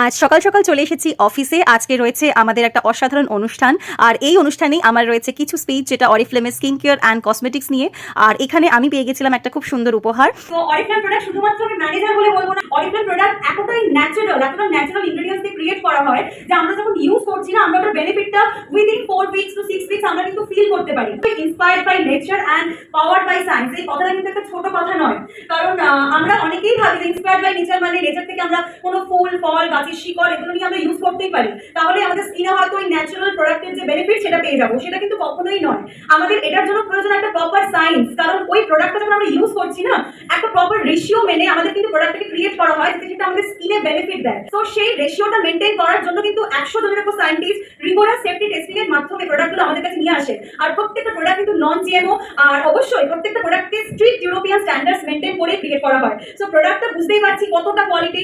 আজ সকাল সকাল চলে এসেছি অফিসে। আজকে রয়েছে আমাদের একটা অসাধারণ অনুষ্ঠান, আর এই অনুষ্ঠানেই আমার রয়েছে কিছু স্পিচ যেটা অরিফ্লেমের স্কিন কেয়ার অ্যান্ড কসমেটিক্স নিয়ে। আর এখানে আমি পেয়ে গেছিলাম একটা খুব সুন্দর উপহার। তো অরিফ্লেম প্রোডাক্ট শুধুমাত্র আমি ম্যানেজার বলে বলবো না, অরিফ্লেম প্রোডাক্ট এতটা ন্যাচারাল ইনগ্রেডিয়েন্টস দিয়ে ক্রিয়েট করা হয় যে আমরা যখন ইউজ করছি না, আমরা ওটার বেনিফিটটা উইদিন 4 উইকস টু 6 উইকস আমরা কিন্তু ফিল করতে পারি। Inspired by nature and powered by science, এই কথাটা কিন্তু একটা ছোট কথা নয়। কারণ আমরা অনেকেই ভাবি যে ইন্সপায়ার্ড বাই নেচার মানে নেচার থেকে আমরা কোনো ফুল ফল গাছের শিকড় এগুলো নিয়ে আমরা ইউজ করতেই পারি, তাহলে আমাদের স্কিনে হয়তো ওই ন্যাচারাল প্রোডাক্টের যে বেনিফিট সেটা পেয়ে যাবো। সেটা কিন্তু কখনোই নয়। আমাদের এটার জন্য প্রয়োজন একটা প্রপার সায়েন্স, কারণ ওই প্রোডাক্টটা যখন আমরা ইউজ করছি না, একটা প্রপার রেশিও মেনে আমাদের কিন্তু প্রোডাক্টটাকে ক্রিয়েট করা হয় যাতে সেটা আমাদের স্কিনে বেনিফিট দেয়। তো সেই রেশিওটা মেনটেন করার জন্য কিন্তু 100 জনের উপর সায়েন্টিস্ট রিগোরাস সেফটি টেস্টিং এর মাধ্যমে প্রোডাক্টগুলো আমাদের কাছে নিয়ে আসে। আর প্রত্যেকটা প্রোডাক্ট কিন্তু নন জিএমও, আর অবশ্যই প্রত্যেকটা প্রোডাক্টকে স্ট্রিক্ট ইউরোপিয়ান স্ট্যান্ডার্ডস মেনটেন করে ক্রিয়েট করা হয়। সো প্রোডাক্টটা বুঝতেই পারছি কতটা কোয়ালিটি।